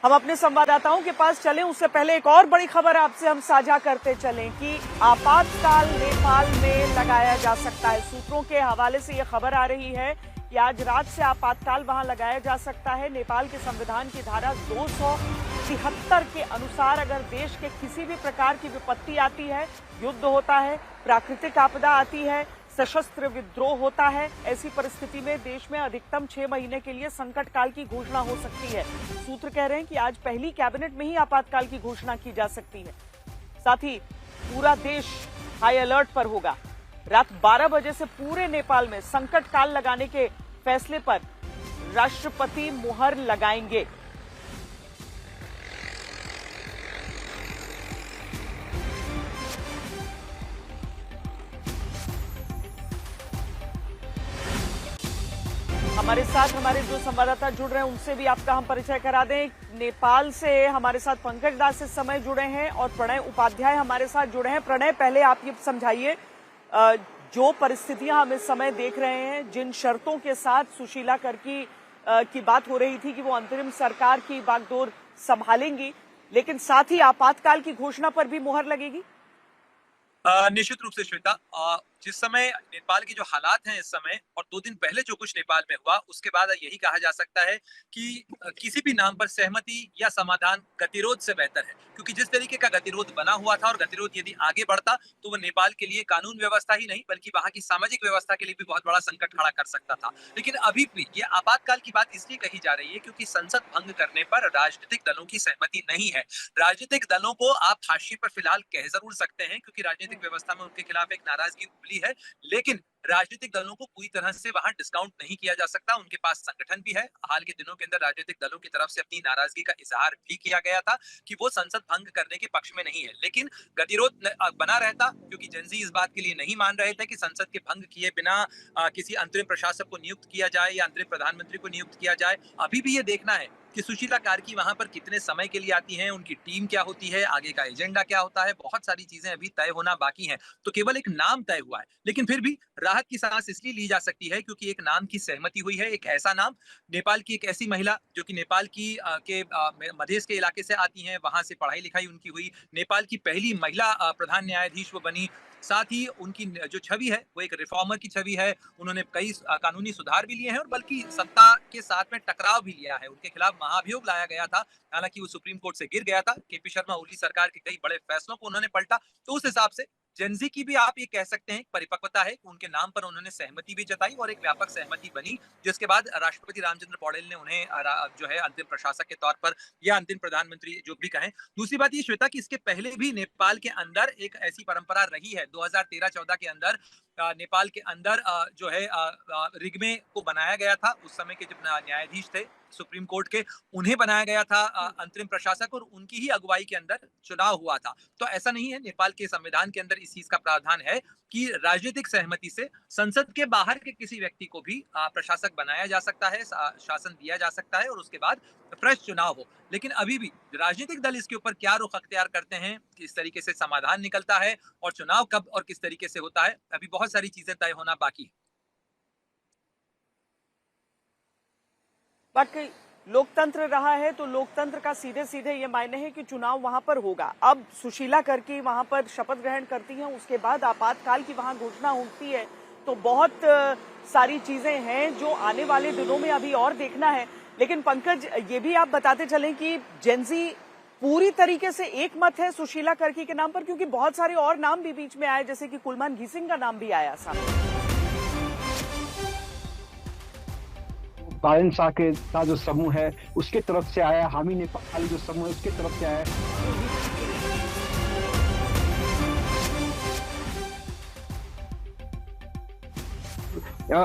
हम अपने संवाददाताओं के पास चलें उससे पहले एक और बड़ी खबर आपसे हम साझा करते चलें कि आपातकाल नेपाल में लगाया जा सकता है। सूत्रों के हवाले से यह खबर आ रही है कि आज रात से आपातकाल वहां लगाया जा सकता है। नेपाल के संविधान की धारा 273 के अनुसार अगर देश के किसी भी प्रकार की विपत्ति आती है, युद्ध होता है, प्राकृतिक आपदा आती है, सशस्त्र विद्रोह होता है, ऐसी परिस्थिति में देश में अधिकतम 6 महीने के लिए संकट काल की घोषणा हो सकती है। सूत्र कह रहे हैं कि आज पहली कैबिनेट में ही आपातकाल की घोषणा की जा सकती है। साथ ही पूरा देश हाई अलर्ट पर होगा। रात 12 बजे से पूरे नेपाल में संकट काल लगाने के फैसले पर राष्ट्रपति मुहर लगाएंगे। हमारे साथ हमारे जो संवाददाता जुड़ रहे हैं उनसे भी आपका हम परिचय करा दें। नेपाल से हमारे साथ पंकज दास इस समय जुड़े हैं और प्रणय उपाध्याय हमारे साथ जुड़े हैं। प्रणय, पहले आप ये समझाइए, जो परिस्थितियां हम इस समय देख रहे हैं, जिन शर्तों के साथ सुशीला कर्की की बात हो रही थी कि वो अंतरिम सरकार की बागडोर संभालेंगी, लेकिन साथ ही आपातकाल की घोषणा पर भी मुहर लगेगी। निश्चित रूप से श्वेता, जिस समय नेपाल के जो हालात हैं इस समय और 2 दिन पहले जो कुछ नेपाल में हुआ, उसके बाद यही कहा जा सकता है कि किसी भी नाम पर सहमति या समाधान गतिरोध से बेहतर है, क्योंकि जिस तरीके का गतिरोध बना हुआ था और गतिरोध यदि आगे बढ़ता तो वो नेपाल के लिए कानून व्यवस्था ही नहीं बल्कि वहां की सामाजिक व्यवस्था के लिए भी बहुत बड़ा संकट खड़ा कर सकता था। लेकिन अभी भी ये आपातकाल की बात इसलिए कही जा रही है क्योंकि संसद भंग करने पर राजनीतिक दलों की सहमति नहीं है। राजनीतिक दलों को आप हाशिए पर फिलहाल कह जरूर सकते हैं क्योंकि राजनीतिक व्यवस्था में उनके खिलाफ एक नाराजगी उभरी है, लेकिन राजनीतिक दलों को पूरी तरह से वहां डिस्काउंट नहीं किया जा सकता। उनके पास संगठन भी है। हाल के दिनों के अंदर राजनीतिक दलों की तरफ से अपनी नाराजगी का इजहार भी किया गया था कि वो संसद भंग करने के पक्ष में नहीं है, लेकिन गतिरोध बना रहता क्योंकि जेनजी इस बात के लिए नहीं मान रहे थे कि संसद के भंग किए बिना किसी अंतरिम प्रशासक को नियुक्त किया जाए या अंतरिम प्रधानमंत्री को नियुक्त किया जाए। अभी भी ये देखना है कि सुशीला कार्की वहां पर कितने समय के लिए आती हैं, उनकी टीम क्या होती है, आगे का एजेंडा क्या होता है, बहुत सारी चीजें अभी तय होना बाकी हैं। तो केवल एक नाम तय हुआ है, लेकिन फिर भी राहत की सांस इसलिए ली जा सकती है क्योंकि एक नाम की सहमति हुई है। एक ऐसा नाम, नेपाल की एक ऐसी महिला जो कि नेपाल की मधेश के इलाके से आती हैं, वहां से पढ़ाई लिखाई उनकी हुई, नेपाल की पहली महिला प्रधान न्यायाधीश वो बनी। साथ ही उनकी जो छवि है वो एक रिफॉर्मर की छवि है। उन्होंने कई कानूनी सुधार भी लिए हैं और बल्कि सत्ता के साथ में टकराव भी लिया है। उनके खिलाफ महाभियोग लाया गया था, हालांकि वो सुप्रीम कोर्ट से गिर गया था। केपी शर्मा ओली सरकार के कई बड़े फैसलों को उन्होंने पलटा। तो उस हिसाब से जेनजी की भी आप ये कह सकते हैं परिपक्वता है कि उनके नाम पर उन्होंने सहमति भी जताई और एक व्यापक सहमति बनी, जिसके बाद राष्ट्रपति रामचंद्र पौडेल ने उन्हें जो है अंतिम प्रशासक के तौर पर या अंतिम प्रधानमंत्री जो भी कहें। दूसरी बात ये श्वेता कि इसके पहले भी नेपाल के अंदर एक ऐसी परंपरा रही है। 2013-14 के अंदर नेपाल के अंदर जो है रिग्मे को बनाया गया था। उस समय के जब न्यायाधीश थे सुप्रीम कोर्ट के, उन्हें बनाया गया था अंतरिम प्रशासक और उनकी ही अगुवाई के अंदर चुनाव हुआ था। तो ऐसा नहीं है, नेपाल के संविधान के अंदर इस चीज का प्रावधान है कि राजनीतिक सहमति से संसद के बाहर के किसी व्यक्ति को भी प्रशासक बनाया जा सकता है, शासन दिया जा सकता है और उसके बाद फ्रेश चुनाव हो। लेकिन अभी भी राजनीतिक दल इसके ऊपर क्या रुख अख्तियार करते हैं, किस तरीके से समाधान निकलता है और चुनाव कब और किस तरीके से होता है, अभी बहुत सारी चीजें तय होना बाकी है। बाकी लोकतंत्र रहा है तो लोकतंत्र का सीधे सीधे ये मायने है कि चुनाव वहां पर होगा। अब सुशीला कर्की वहां पर शपथ ग्रहण करती हैं, उसके बाद आपातकाल की वहां घोषणा होती है, तो बहुत सारी चीजें हैं जो आने वाले दिनों में अभी और देखना है। लेकिन पंकज, ये भी आप बताते चलें कि जेनजी पूरी तरीके से एक मत है सुशीला कर्की के नाम पर, क्योंकि बहुत सारे और नाम भी बीच में आए, जैसे कि कुलमान घिसिंग का नाम भी आया सामने। बालन शाह के का जो समूह है उसके तरफ से आया, हामी नेपाली जो समूह है उसके तरफ से आया।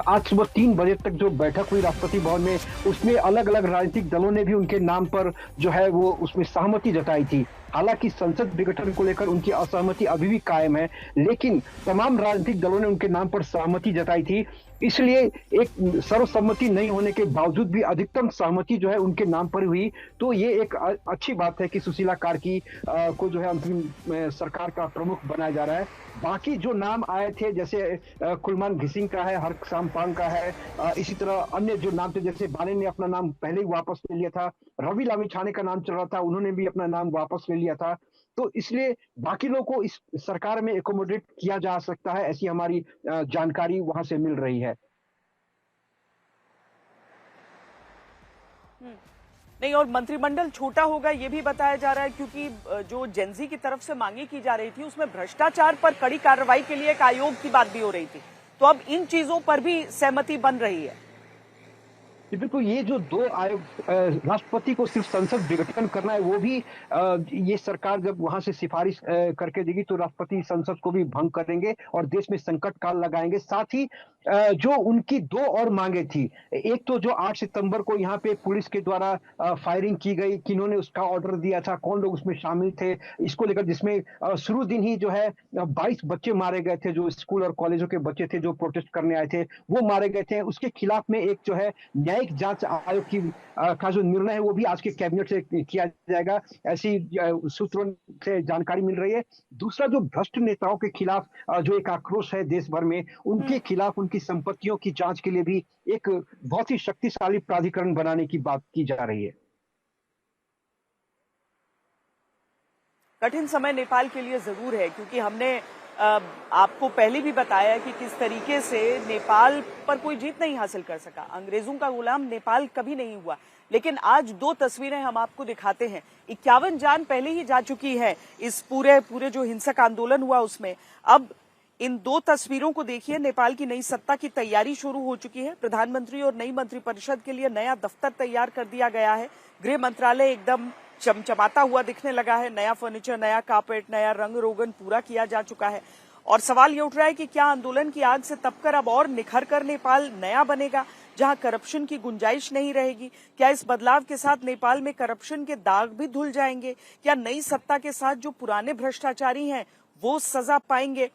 आज सुबह 3 बजे तक जो बैठक हुई राष्ट्रपति भवन में, उसमें अलग अलग राजनीतिक दलों ने भी उनके नाम पर जो है वो उसमें सहमति जताई थी। हालांकि संसद विघटन को लेकर उनकी असहमति अभी भी कायम है, लेकिन तमाम राजनीतिक दलों ने उनके नाम पर सहमति जताई थी। इसलिए एक सर्वसम्मति नहीं होने के बावजूद भी अधिकतम सहमति जो है उनके नाम पर हुई। तो ये एक अच्छी बात है कि सुशीला कार्की को जो है अंतरिम सरकार का प्रमुख बनाया जा रहा है। बाकी जो नाम आए थे जैसे कुलमान घिसिंग का है, हर्क सामपांग का है, इसी तरह अन्य जो नाम थे जैसे बाले ने अपना नाम पहले ही वापस ले लिया था, रवि लामिछाने का नाम चल रहा था, उन्होंने भी अपना नाम वापस ले लिया था। तो इसलिए बाकी लोगों को इस सरकार में एकोमोडेट किया जा सकता है, ऐसी हमारी जानकारी वहां से मिल रही है। नहीं, और मंत्रिमंडल छोटा होगा ये भी बताया जा रहा है, क्योंकि जो जेनजी की तरफ से मांगी की जा रही थी उसमें भ्रष्टाचार पर कड़ी कार्रवाई के लिए एक आयोग की बात भी हो रही थी। तो अब इन चीजों पर भी सहमति बन रही है। बिल्कुल, ये जो दो आयोग, राष्ट्रपति को सिर्फ संसद विघटन करना है, वो भी ये सरकार जब वहां से सिफारिश करके देगी तो राष्ट्रपति संसद को भी भंग करेंगे और देश में संकट काल लगाएंगे। साथ ही जो उनकी दो और मांगे थी, एक तो जो 8 सितंबर को यहाँ पे पुलिस के द्वारा फायरिंग की गई, किन्होंने उसका ऑर्डर दिया था, कौन लोग उसमें शामिल थे, इसको लेकर जिसमें शुरू दिन ही जो है 22 बच्चे मारे गए थे, जो स्कूल और कॉलेजों के बच्चे थे जो प्रोटेस्ट करने आए थे, वो मारे गए थे। उसके खिलाफ में एक जो है न्यायिक जांच आयोग की का जो निर्णय है वो भी आज के कैबिनेट से किया जाएगा, ऐसी सूत्रों से जानकारी मिल रही है। दूसरा, जो भ्रष्ट नेताओं के खिलाफ जो एक आक्रोश है देश भर में, उनके खिलाफ उनकी संपत्तियों की जांच के लिए भी एक बहुत ही शक्तिशाली प्राधिकरण बनाने की बात की जा रही है। कठिन समय नेपाल के लिए जरूर है, क्योंकि हमने आपको पहले भी बताया कि किस तरीके से नेपाल पर कोई जीत नहीं हासिल कर सका। अंग्रेजों का गुलाम नेपाल कभी नहीं हुआ। लेकिन आज दो तस्वीरें हम आपको दिखाते हैं। 51 जान पहले ही जा चुकी है इस पूरे जो हिंसक आंदोलन हुआ उसमें। अब इन दो तस्वीरों को देखिए। नेपाल की नई सत्ता की तैयारी शुरू हो चुकी है। प्रधानमंत्री और नई मंत्रिपरिषद के लिए नया दफ्तर तैयार कर दिया गया है। गृह मंत्रालय एकदम चमचमाता हुआ दिखने लगा है। नया फर्नीचर, नया कारपेट, नया रंग रोगन पूरा किया जा चुका है। और सवाल ये उठ रहा है कि क्या आंदोलन की आग से तपकर अब और निखर कर नेपाल नया बनेगा, जहां करप्शन की गुंजाइश नहीं रहेगी? क्या इस बदलाव के साथ नेपाल में करप्शन के दाग भी धुल जाएंगे? क्या नई सत्ता के साथ जो पुराने भ्रष्टाचारी हैं वो सजा पाएंगे?